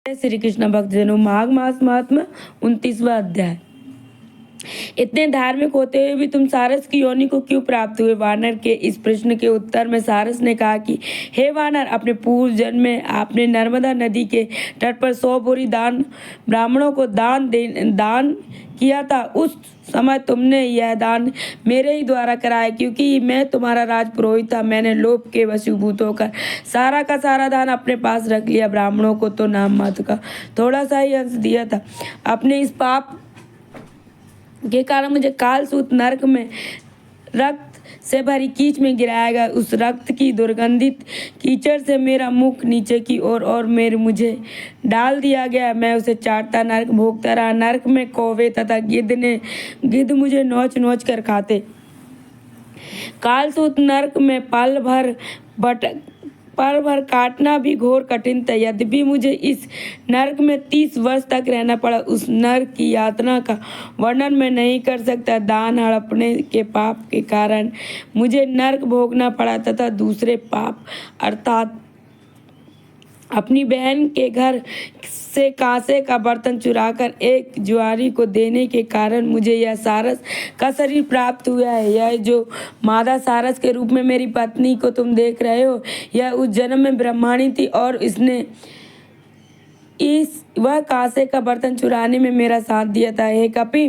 जय श्री कृष्ण भक्तजनों, माघ मास महात्मा 29वां अध्याय। इतने धार्मिक होते हुए भी तुम सारस की योनि को क्यों प्राप्त हुए? वानर के इस प्रश्न के उत्तर में सारस ने कहा कि हे वानर, अपने पूर्व जन्म में आपने नर्मदा नदी के तट पर 100 बोरी दान ब्राह्मणों को दान किया था। उस समय तुमने यह दान मेरे ही द्वारा कराया, क्योंकि मैं तुम्हारा राजपुरोहित था। मैंने लोभ के वशीभूत होकर सारा का सारा दान अपने पास रख लिया। ब्राह्मणों को तो नाम मात्र का थोड़ा सा ही अंश दिया था। अपने इस पाप के कारण मुझे कालसूत नरक में रक्त से भरी कीच में गिराया गया। उस रक्त की दुर्गंधित कीचड़ से मेरा मुख नीचे की ओर और मुझे डाल दिया गया। मैं उसे चाटता नरक भोगता रहा। नरक में कौवे तथा गिद्ध मुझे नोच नोच कर खाते। कालसूत नरक में पल भर काटना भी घोर कठिन था। यद्यपि मुझे इस नरक में 30 वर्ष तक रहना पड़ा, उस नरक की यातना का वर्णन मैं नहीं कर सकता। दान हड़पने के पाप के कारण मुझे नरक भोगना पड़ा तथा दूसरे पाप अर्थात अपनी बहन के घर से कांसे का बर्तन चुराकर एक जुआरी को देने के कारण मुझे यह सारस का शरीर प्राप्त हुआ है। यह जो मादा सारस के रूप में मेरी पत्नी को तुम देख रहे हो, यह उस जन्म में ब्रह्माणी थी और वह कांसे का बर्तन चुराने में मेरा साथ दिया था। हे कपि,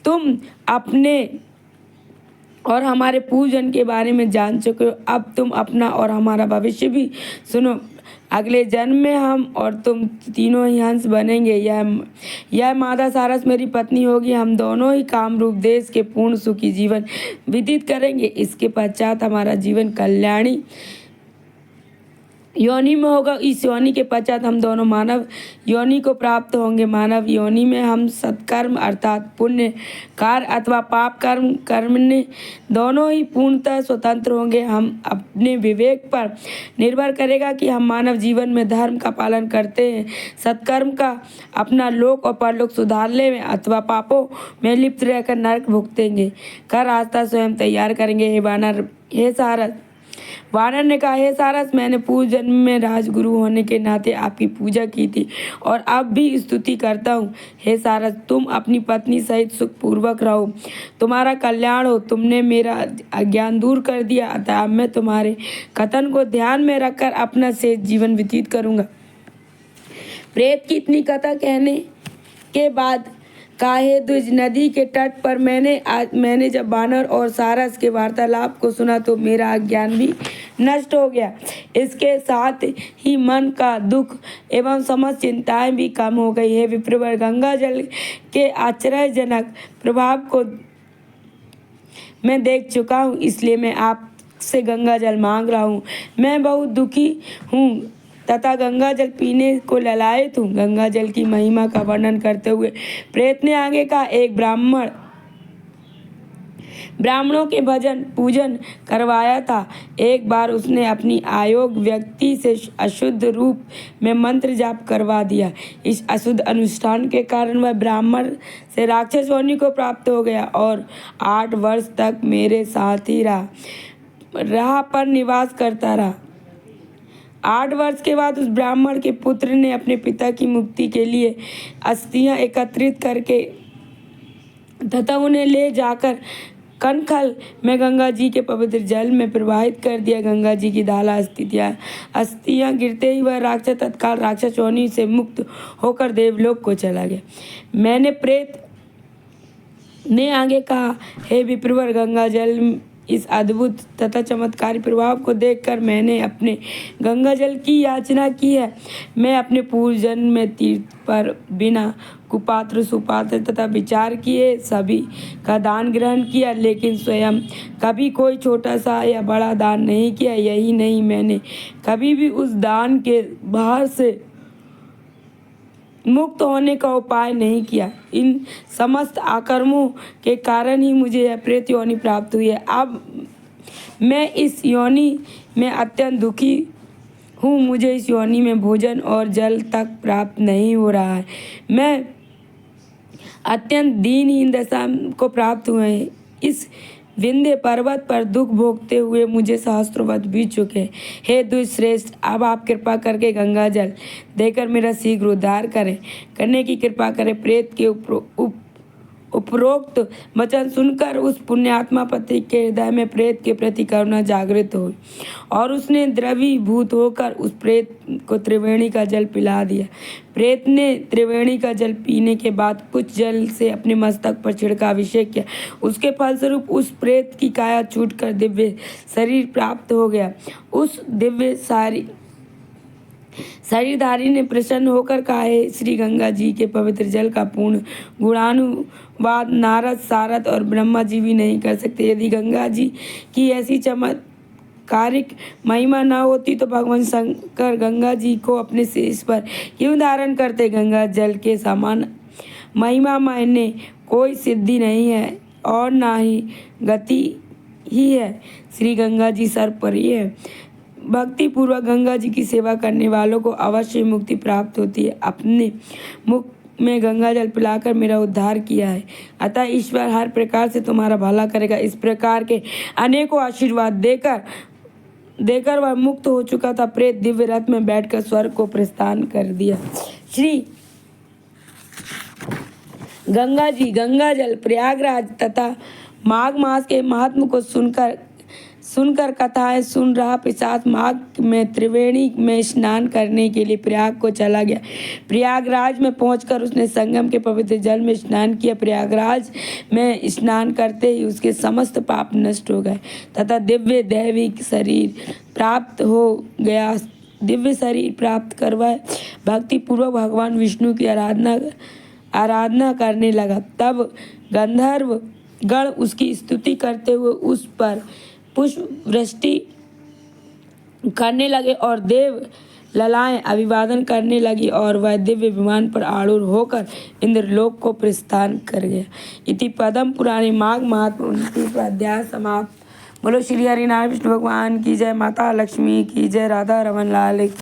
तुम अपने और हमारे पूजन के बारे में जान चुके हो। अब तुम अपना और हमारा भविष्य भी सुनो। अगले जन्म में हम और तुम तीनों ही हंस बनेंगे। यह मादा सारस मेरी पत्नी होगी। हम दोनों ही कामरूप देश के पूर्ण सुखी जीवन व्यतीत करेंगे। इसके पश्चात हमारा जीवन कल्याणी योनि में होगा। इस योनि के पश्चात हम दोनों मानव योनि को प्राप्त होंगे। मानव योनि में हम सत्कर्म अर्थात पुण्य कार्य अथवा पाप कर्म दोनों ही पूर्णतः स्वतंत्र होंगे। हम अपने विवेक पर निर्भर करेगा कि हम मानव जीवन में धर्म का पालन करते हैं, सत्कर्म का अपना लोक और परलोक सुधारने में, अथवा पापों में लिप्त रहकर नरक भुगतेंगे का रास्ता स्वयं तैयार करेंगे। हे सारस, वानर ने कहा, हे सारस, मैंने पूर्व जन्म में राजगुरु होने के नाते आपकी पूजा की थी और अब भी स्तुति करता हूँ। हे सारस, तुम अपनी पत्नी सहित सुखपूर्वक रहो, तुम्हारा कल्याण हो। तुमने मेरा अज्ञान दूर कर दिया, अतः अब मैं तुम्हारे कथन को ध्यान में रखकर अपना शेष जीवन व्यतीत करूँगा। प्रेत की इतनी कथा कहने के बाद काहे द्विज नदी के तट पर मैंने जब वानर और सारस के वार्तालाप को सुना तो मेरा अज्ञान भी नष्ट हो गया। इसके साथ ही मन का दुख एवं समस्त चिंताएं भी कम हो गई है। विप्रवर, गंगा जल के आश्चर्यजनक प्रभाव को मैं देख चुका हूँ, इसलिए मैं आपसे गंगा जल मांग रहा हूँ। मैं बहुत दुखी हूँ तथा गंगा जल पीने को ललायत हूँ। गंगा जल की महिमा का वर्णन करते हुए प्रेत ने आगे कहा, एक ब्राह्मणों के भजन पूजन करवाया था। एक बार उसने अपनी अयोग्य व्यक्ति से अशुद्ध रूप में मंत्र जाप करवा दिया। इस अशुद्ध अनुष्ठान के कारण वह ब्राह्मण से राक्षस योनि को प्राप्त हो गया और 8 वर्ष तक मेरे साथ ही राह पर निवास करता रहा। 8 वर्ष के बाद उस ब्राह्मण के पुत्र ने अपने पिता की मुक्ति के लिए अस्थियां एकत्रित करके तथा उन्हें ले जाकर कनखल में गंगा जी के पवित्र जल में प्रवाहित कर दिया। गंगा जी की धारा अस्थियां गिरते ही वह राक्षस तत्काल राक्षस योनि से मुक्त होकर देवलोक को चला गया। मैंने प्रेत ने आगे कहा, हे विप्रवर, गंगा जल इस अद्भुत तथा चमत्कारी प्रभाव को देखकर मैंने अपने गंगा जल की याचना की है। मैं अपने पूर्व जन्म में तीर्थ पर बिना कुपात्र सुपात्र तथा विचार किए सभी का दान ग्रहण किया, लेकिन स्वयं कभी कोई छोटा सा या बड़ा दान नहीं किया। यही नहीं, मैंने कभी भी उस दान के भार से मुक्त होने का उपाय नहीं किया। इन समस्त आकर्मों के कारण ही मुझे यह प्रेत योनि प्राप्त हुई है। अब मैं इस योनि में अत्यंत दुखी हूँ। मुझे इस योनि में भोजन और जल तक प्राप्त नहीं हो रहा है। मैं अत्यंत दीनहीन दशा को प्राप्त हुए। इस विंध्य पर्वत पर दुख भोगते हुए मुझे सहस्त्रों वर्ष बीत चुके हैं। हे दुष्श्रेष्ठ, अब आप कृपा करके गंगा जल देकर मेरा शीघ्र उद्धार करने की कृपा करें। प्रेत के उपरोक्त वचन सुनकर उस पुण्यात्मा पति के हृदय में प्रेत के प्रति करुणा जागृत हुई और उसने द्रवीभूत होकर उस प्रेत को त्रिवेणी का जल पिला दिया। प्रेत ने त्रिवेणी का जल पीने के बाद कुछ जल से अपने मस्तक पर छिड़का अभिषेक किया। उसके फलस्वरूप उस प्रेत की काया छूटकर दिव्य शरीर प्राप्त हो गया। उस दिव्य शरीरधारी ने प्रसन्न होकर कहा, हे श्री गंगा जी के पवित्र जल का पूर्ण गुणानुवाद नारद, सारद और ब्रह्मा जी भी नहीं कर सकते। यदि गंगा जी की ऐसी चमत्कारिक महिमा न होती तो भगवान शंकर गंगा जी को अपने शीश पर क्यों धारण करते। गंगा जल के समान महिमा में कोई सिद्धि नहीं है और ना ही गति ही है। श्री गंगा जी सर्वोपरि है। भक्ति पूर्वक गंगा जी की सेवा करने वालों को अवश्य मुक्ति प्राप्त होती है। अपने मुख में गंगा जल पिलाकर मेरा उद्धार किया है, अतः ईश्वर हर प्रकार से तुम्हारा भला करेगा। इस प्रकार के अनेकों आशीर्वाद देकर वह मुक्त हो चुका था। प्रेत दिव्य रथ में बैठकर स्वर्ग को प्रस्थान कर दिया। श्री गंगा जी गंगा जल प्रयागराज तथा माघ मास के महात्म को सुनकर कथाएं सुन रहा पिशाच माघ में त्रिवेणी में स्नान करने के लिए प्रयाग को चला गया। प्रयागराज में पहुंचकर उसने संगम के पवित्र जल में स्नान किया। प्रयागराज में स्नान करते ही उसके समस्त पाप नष्ट हो गए तथा दिव्य दैविक शरीर प्राप्त हो गया। दिव्य शरीर प्राप्त करवाए भक्ति पूर्वक भगवान विष्णु की आराधना करने लगा। तब गंधर्व गण उसकी स्तुति करते हुए उस पर पुष्प वृष्टि करने लगे और देव ललाएं अभिवादन करने लगी और वह दिव्य विमान पर आरूढ़ होकर इंद्रलोक को प्रस्थान कर गया। इति पद्म पुराणे माघ महात्म 29वां अध्याय समाप्त। बोलो श्री हरिनारायण विष्णु भगवान की जय, माता लक्ष्मी की जय, राधा रमन लाल की।